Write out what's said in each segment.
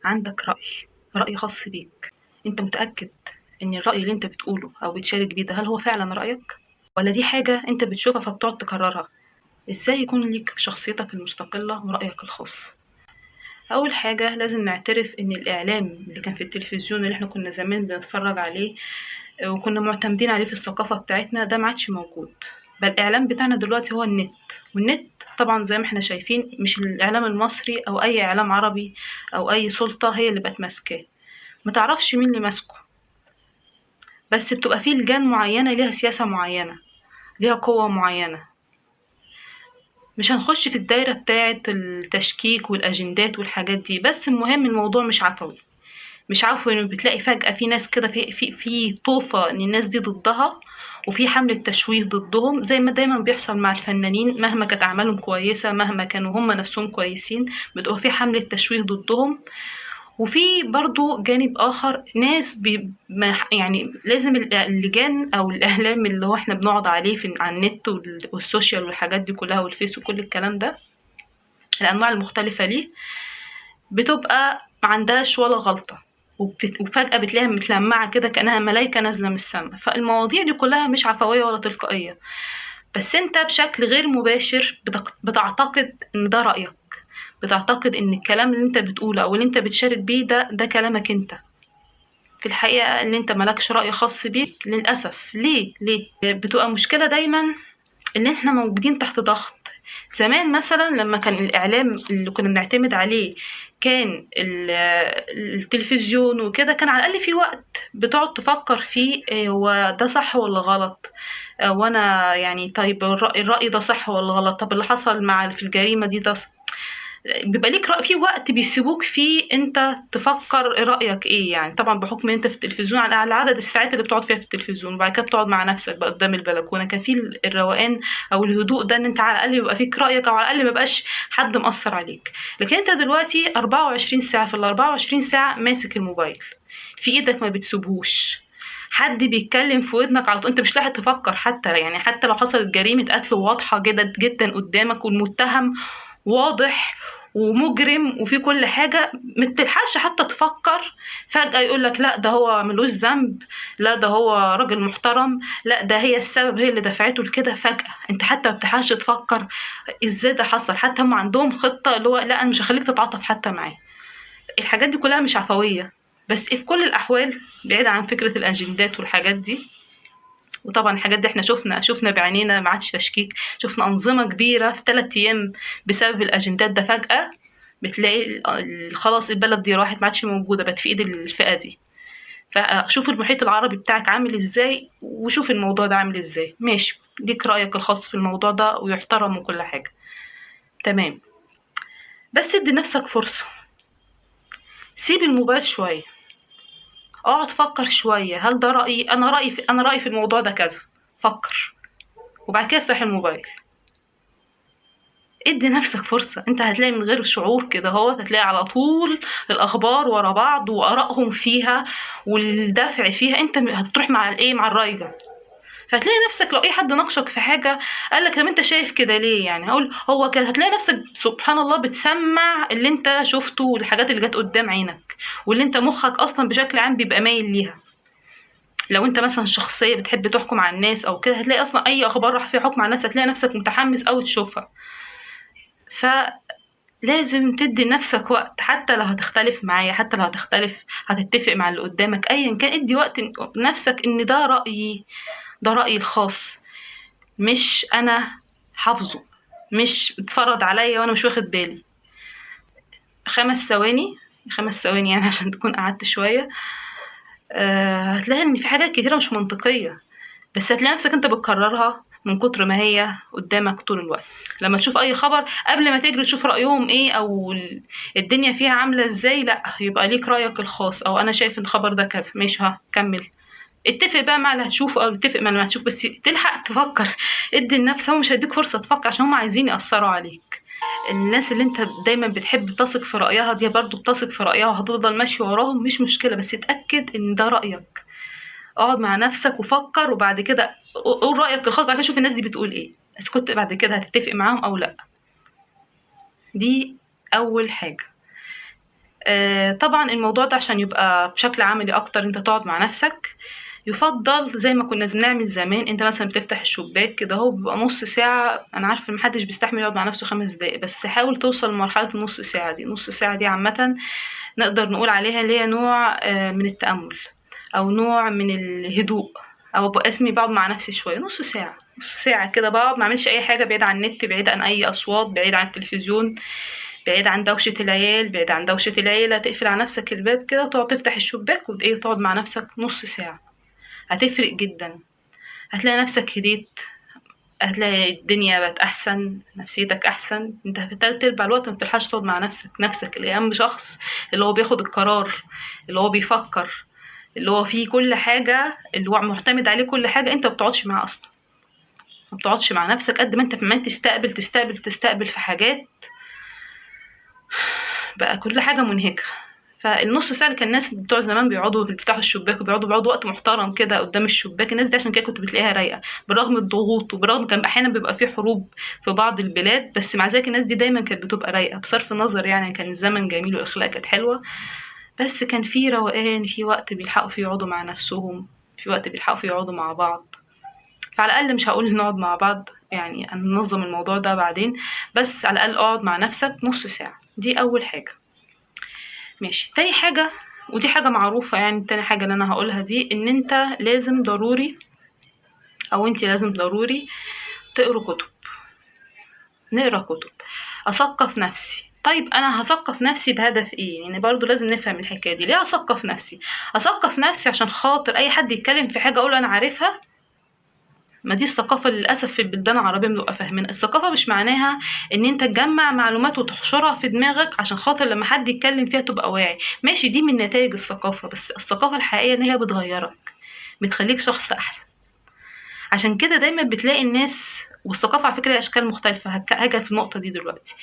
عندك رأي خاص بيك، أنت متأكد إن الرأي اللي أنت بتقوله أو بتشارك بيه ده هل هو فعلًا رأيك؟ والّا دي حاجة أنت بتشوفها فبتقعد تكررها؟ إزاي يكون ليك شخصيتك المستقلة ورأيك الخاص؟ أول حاجة لازم نعترف إن الإعلام اللي كان في التلفزيون اللي إحنا كنا زمان بنتفرج عليه وكنا معتمدين عليه في الثقافة بتاعتنا ده ما عادش موجود، بل الإعلام بتاعنا دلوقتي هو النت، والنت طبعًا زي ما إحنا شايفين مش الإعلام المصري أو أي إعلام عربي أو أي سُلطة هي اللي بقت ماسكاه، ما تعرفش مين اللي ماسكه، بس بتبقى فيه لجان معينة ليها سياسة معينة، ليها قوة معينة. مش هنخش في الدايرة بتاعة التشكيك والأجندات والحاجات دي، بس المهم الموضوع مش عفوي، مش عفوي إنه بتلاقي فجأة في ناس كده في طوفة إن الناس دي ضدها، وفي حملة تشويه ضدهم زي ما دايما بيحصل مع الفنانين مهما كانت أعمالهم كويسة مهما كانوا هم نفسهم كويسين بتبقى في حملة تشويه ضدهم. وفي برضو جانب آخر ناس يعني لازم اللجان أو الإعلام اللي هو احنا بنقعد عليه على النت والسوشيال والحاجات دي كلها والفيس وكل الكلام ده الأنواع المختلفة ليه بتبقى معندهاش ولا غلطة، وفجأة بتلاقيها متلمعة كده كأنها ملايكة نازلة من السما. فالمواضيع دي كلها مش عفوية ولا تلقائية، بس انت بشكل غير مباشر بتعتقد ان ده رأيك، بتعتقد ان الكلام اللي انت بتقوله او اللي انت بتشارك بيه ده كلامك انت. في الحقيقة ان انت مالكش رأي خاص بيك للأسف. ليه بتبقى مشكلة دايما ان احنا موجودين تحت ضغط. زمان مثلا لما كان الاعلام اللي كنا بنعتمد عليه كان التلفزيون وكده كان على الاقل في وقت بتقعد تفكر فيه هو ده صح ولا غلط، وانا يعني طيب الرأي ده صح ولا غلط، طب اللي حصل مع في الجريمة دي ده بيبقى ليك رأي في وقت بيسيبوك فيه انت تفكر رأيك ايه. يعني طبعا بحكم ان انت في التلفزيون على عدد الساعات اللي بتقعد فيها في التلفزيون وبعد كده بتقعد مع نفسك بقى قدام البلكونه كان في الروقان او الهدوء ده ان انت على الاقل يبقى فيك رأيك او على الاقل ما يبقاش حد مأثر عليك. لكن انت دلوقتي 24 ساعة في ال 24 ساعة ماسك الموبايل في ايدك ما بتسيبهوش، حد بيتكلم في ودنك على طول انت مش لاحق تفكر حتى. يعني حتى لو حصلت جريمة قتل واضحة جدا جدا قدامك والمتهم واضح ومجرم وفي كل حاجة متلحقش حتى تفكر، فجأة يقولك لا ده هو ملوش ذنب، لا ده هو راجل محترم، لا ده هي السبب هي اللي دفعته لكده. فجأة انت حتى ما بتلحقش تفكر ازاي ده حصل، حتى هم عندهم خطة اللي هو لا انا مش هخليك تتعاطف حتى معاه. الحاجات دي كلها مش عفوية، بس في كل الأحوال بعيد عن فكرة الأجندات والحاجات دي. وطبعا الحاجات دي احنا شفنا بعينينا ما عادش تشكيك، شفنا أنظمة كبيرة في 3 أيام بسبب الأجندات ده فجأة بتلاقي خلاص البلد دي راحت ما عادش موجودة بقت في إيد الفئة دي. فشوف المحيط العربي بتاعك عامل ازاي وشوف الموضوع ده عامل ازاي. ماشي ليك رأيك الخاص في الموضوع ده ويحترم وكل حاجة تمام، بس ادي نفسك فرصة، سيب الموبايل شوية، اقعد فكر شوية هل ده رأيي أنا رأيي في الموضوع ده كذا، فكر وبعد كده افتح الموبايل. ادي نفسك فرصة، انت هتلاقي من غير شعور كده هتلاقي على طول الأخبار ورا بعض وآرائهم فيها والدفع فيها، انت هتروح مع الايه مع الرأي ده. فهتلاقي نفسك لو اي حد ناقشك في حاجة قالك طب انت شايف كده ليه، يعني هقول هو كده هتلاقي نفسك سبحان الله بتسمع اللي انت شفته والحاجات اللي جت قدام عينك واللي انت مخك اصلا بشكل عام بيبقى مايل ليها. لو انت مثلا شخصية بتحب تحكم على الناس او كده هتلاقي اصلا اي اخبار راح فيها حكم على الناس هتلاقي نفسك متحمس اوي تشوفها. فلازم تدي لنفسك وقت حتى لو هتختلف معايا، حتى لو هتتفق مع اللي قدامك ايا كان، ادي وقت نفسك ان ده رأيي، ده رأيي الخاص مش انا حافظه، مش اتفرض عليا وانا مش واخد بالي. 5 ثواني 5 ثواني يعني عشان تكون قعدت شوية. هتلاقي ان في حاجات كتيرة مش منطقية بس هتلاقي نفسك انت بتكررها من كتر ما هي قدامك طول الوقت. لما تشوف اي خبر قبل ما تجري تشوف رأيهم ايه او الدنيا فيها عاملة ازاي، لا يبقى ليك رأيك الخاص او انا شايف الخبر ده كذا ماشي كمل. اتفق بقى مع اللي هتشوفه او اتفق مع اللي هتشوف بس تلحق تفكر. ادي لنفسهم مش هيديك فرصة تفكر عشان هم عايزين يأثروا عليك. الناس اللي انت دايما بتحب تثق في رأيها دي برضو بتثق في رأيها وهتفضل ماشي وراهم مش مشكلة، بس اتأكد ان ده رأيك. اقعد مع نفسك وفكر وبعد كده قول رأيك الخاص، بعد كده شوف الناس دي بتقول ايه بس كنت بعد كده هتتفق معاهم او لا. دي اول حاجة. طبعا الموضوع ده عشان يبقى بشكل عملي اكتر انت تقعد مع نفسك، يفضل زي ما كنا بنعمل زمان. انت مثلا بتفتح الشباك كده، هو بيبقى نص ساعة. انا عارفة ان محدش بيستحمل يقعد مع نفسه 5 دقايق، بس حاول توصل لمرحلة النص ساعة دي. نص ساعة دي عامة نقدر نقول عليها اللي هي نوع من التأمل، او نوع من الهدوء، او بقى اسمي بقعد مع نفسي شوية. نص ساعة، نص ساعة كده بقعد ما اعملش اي حاجة، بعيد عن النت، بعيد عن اي اصوات، بعيد عن التلفزيون، بعيد عن دوشة العيال، بعيد عن دوشة العيلة. تقفل على نفسك الباب كده وتقعد تفتح الشباك وايه، تقعد مع نفسك نص ساعة. هتفرق جدا، هتلاقي نفسك هديت، هتلاقي الدنيا بقت احسن، نفسيتك احسن. انت في 3/4 الوقت ما بتلحقش تقعد مع نفسك اللي اهم شخص، اللي هو بياخد القرار، اللي هو بيفكر، اللي هو فيه كل حاجة، اللي هو معتمد عليه كل حاجة. انت ما بتقعدش معاه اصلا، ما بتقعدش مع نفسك قد ما انت عمال تستقبل في حاجات. بقى كل حاجة منهكة. فالنص ساعة اللي كان الناس بتوع زمان بيقعدوا بيفتحوا الشباك وبيقعدوا وقت محترم كده قدام الشباك، الناس دي عشان كده كنت بتلاقيها رايقة بالرغم الضغوط، وبرغم كان أحيانا بيبقى فيه حروب في بعض البلاد، بس مع ذلك الناس دي دايما كانت بتبقى رايقة بصرف النظر. يعني كان الزمن جميل والأخلاق كانت حلوة، بس كان فيه روقان، في وقت بيلحقوا فيه يقعدوا مع نفسهم، في وقت بيلحقوا فيه يقعدوا مع بعض. فعلى الأقل مش هقول نقعد مع بعض، يعني هننظم الموضوع ده بعدين، بس على الأقل اقعد مع نفسك نص ساعة. دي أول حاجة. ماشي. تاني حاجة، ودي حاجة معروفة، يعني تاني حاجة اللي أنا هقولها دي، إن أنت لازم ضروري، أو أنت لازم ضروري تقروا كتب. نقرا كتب، أثقف نفسي. طيب أنا هثقف نفسي بهدف إيه؟ يعني برضو لازم نفهم الحكاية دي. ليه أثقف نفسي؟ أثقف نفسي عشان خاطر أي حد يتكلم في حاجة أقول أنا عارفها؟ ما دي الثقافة اللي للأسف في البلدان العربية بنبقى فاهمين. الثقافة مش معناها إن أنت تجمع معلومات وتحشرها في دماغك عشان خاطر لما حد يتكلم فيها تبقى واعي. ماشي، دي من نتائج الثقافة، بس الثقافة الحقيقية إن هي بتغيرك، بتخليك شخص أحسن. عشان كده دايما بتلاقي الناس، والثقافة على فكرة أشكال مختلفة، هاجي في النقطة دي دلوقتي.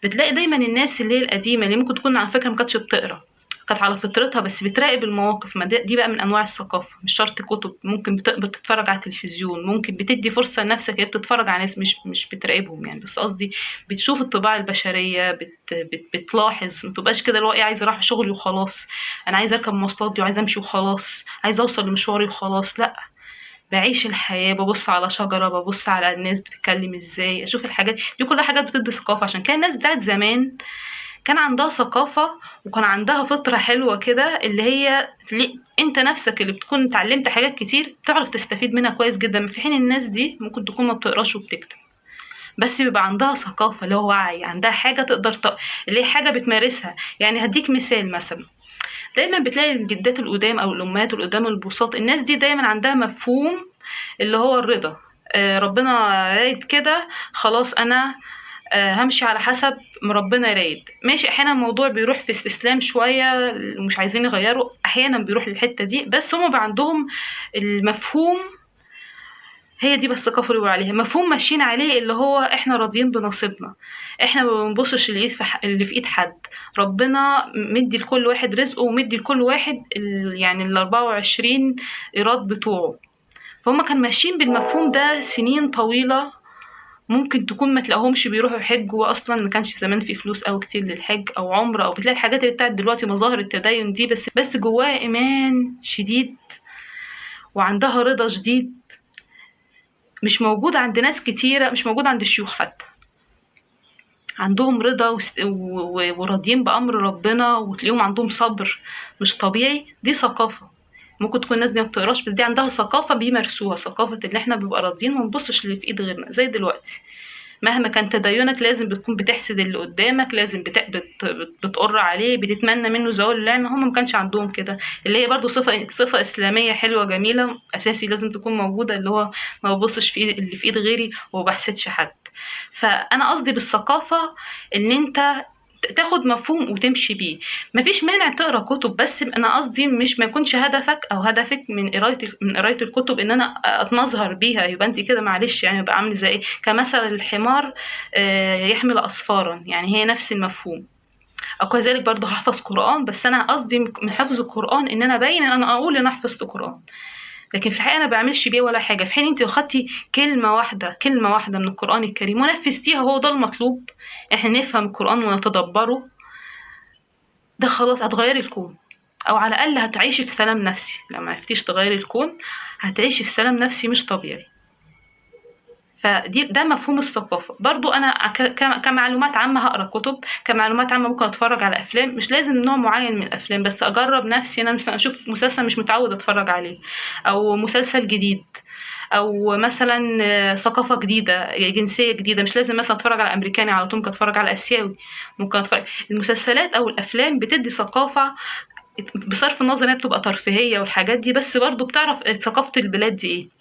بتلاقي دايما الناس اللي هي القديمة، اللي ممكن تكون على فكرة ما كانتش بتقرا، كانت على فطرتها بس بتراقب المواقف. ما دي بقى من انواع الثقافه. مش شرط كتب، ممكن بتتفرج على التلفزيون، ممكن بتدي فرصه لنفسك، هي بتتفرج على ناس مش بتراقبهم يعني، بس قصدي بتشوف الطباع البشريه، بتلاحظ. ما تبقاش كده اللي هو ايه، عايز اروح شغلي وخلاص، انا عايز اركب مواصلات دي وعايز امشي وخلاص، عايز اوصل لمشواري وخلاص. لا، بعيش الحياة، ببص على شجرة، ببص على الناس بتتكلم ازاي، اشوف الحاجات دي كلها حاجات بتدي ثقافة. عشان كده الناس بتاعت زمان كان عندها ثقافة، وكان عندها فطرة حلوة كده، اللي هي انت نفسك اللي بتكون اتعلمت حاجات كتير تعرف تستفيد منها كويس جدا. في حين الناس دي ممكن تكون ما بتقراش وبتكتب، بس بيبقى عندها ثقافة، اللي هو وعي، عندها حاجة تقدر اللي هي حاجة بتمارسها. يعني هديك مثال مثلا، دايما بتلاقي الجدات القدام او الامهات القدام البساط، الناس دي دايما عندها مفهوم اللي هو الرضا. ربنا رايد كده، خلاص انا همشي على حسب ما ربنا رايد. ماشي، احيانا الموضوع بيروح في استسلام شويه ومش عايزين يغيروا، احيانا بيروح للحته دي، بس هم بقى عندهم المفهوم. هي دي بس الثقافه اللي بيقولوا عليها مفهوم، ماشيين عليه، اللي هو احنا راضيين بنصيبنا، احنا ما بنبصش اللي في ايد حد. ربنا مدي لكل واحد رزقه، ومدي لكل واحد يعني ال 24 ايراد بتوعه. فهم كانوا ماشيين بالمفهوم ده سنين طويلة. ممكن تكون ما تلاقيهمش بيروحوا يحجوا اصلا، ما كانش زمان في فلوس او كتير للحج او عمره، او بتلاقي الحاجات اللي بتاعت دلوقتي مظاهر التدين دي، بس جواها ايمان شديد وعندها رضا شديد، مش موجود عند ناس كتيرة، مش موجود عند الشيوخ حتى. عندهم رضا وراضيين بأمر ربنا، وتلاقيهم عندهم صبر مش طبيعي. دي ثقافة. ممكن تكون الناس دي ما بتقراش، بس دي عندها ثقافة بيمارسوها، ثقافة اللي احنا بنبقى راضيين وما نبصش اللي في ايد غيرنا. زي دلوقتي مهما كان تدينك لازم بتكون بتحسد اللي قدامك، لازم بتقر عليه، بتتمنى منه زوال النعمة. هم ما كانش عندهم كده، اللي هي برضو صفة إسلامية حلوة جميلة أساسي لازم تكون موجودة، اللي هو ما ببصش في اللي في إيد غيري وما بحسدش حد. فأنا قصدي بالثقافة إن أنت تاخد مفهوم وتمشي بيه. مفيش مانع تقرا كتب، بس انا قصدي مش ما يكونش هدفك او هدفك من قرايه الكتب ان انا اتمظهر بيها، يبقى انت كده معلش يعني، يبقى عامل زي ايه، كمثل الحمار يحمل اسفارا، يعني هي نفس المفهوم. او كذلك برضه هحفظ قران، بس انا قصدي من حفظ القران ان انا ابين ان انا اقول ان انا حفظت قران، لكن في الحقيقه انا بعملش بيه ولا حاجه. في حين انت لو خدتي كلمه واحده من القران الكريم ونفذتيها، هو ده المطلوب. احنا نفهم القران ونتدبره، ده خلاص هتغيري الكون، او على الاقل هتعيشي في سلام نفسي. لو ما عرفتيش تغيري الكون هتعيشي في سلام نفسي مش طبيعي. ده مفهوم الثقافة. برضو أنا كمعلومات عامة هقرا كتب، كمعلومات عامة ممكن أتفرج على أفلام، مش لازم نوع معين من الأفلام، بس أجرب نفسي. أنا مثلا أشوف مسلسل مش متعود أتفرج عليه، أو مسلسل جديد، أو مثلا ثقافة جديدة، جنسية جديدة. مش لازم مثلا أتفرج على أمريكاني على طول، ممكن أتفرج على آسيوي، ممكن أتفرج. المسلسلات أو الأفلام بتدي ثقافة، بصرف النظر انها بتبقى ترفيهية والحاجات دي، بس برضو بتعرف ثقافة البلاد دي ايه.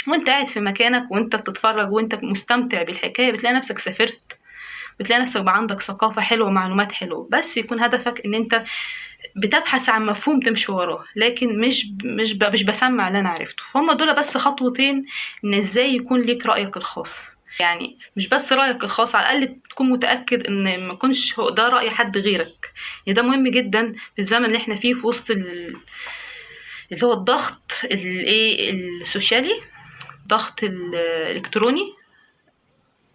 وانت قاعد في مكانك وانت بتتفرج وانت مستمتع بالحكاية، بتلاقي نفسك سافرت، بتلاقي نفسك بقى عندك ثقافة حلوة ومعلومات حلوة. بس يكون هدفك ان انت بتبحث عن مفهوم تمشي وراه، لكن مش بسمع اللي انا عرفته. فهم دول بس خطوتين ان ازاي يكون ليك رأيك الخاص. يعني مش بس رأيك الخاص، على الأقل تكون متأكد إن ما يكونش ده رأي حد غيرك. يعني ده مهم جدا في الزمن اللي احنا فيه، في وسط اللي هو الضغط الايه السوشيالي، ضغط الالكتروني،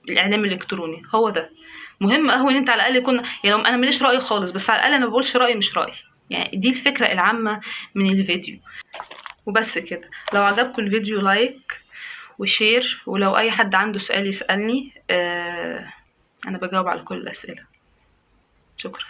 الاعلام الالكتروني. هو ده مهم قوي، ان انت على الاقل يكون، يعني انا ماليش راي خالص، بس على الاقل انا ما بقولش رايي مش رايي. يعني دي الفكره العامه من الفيديو. وبس كده. لو عجبكم الفيديو لايك وشير، ولو اي حد عنده سؤال يسالني، انا بجاوب على كل الاسئله. شكرا.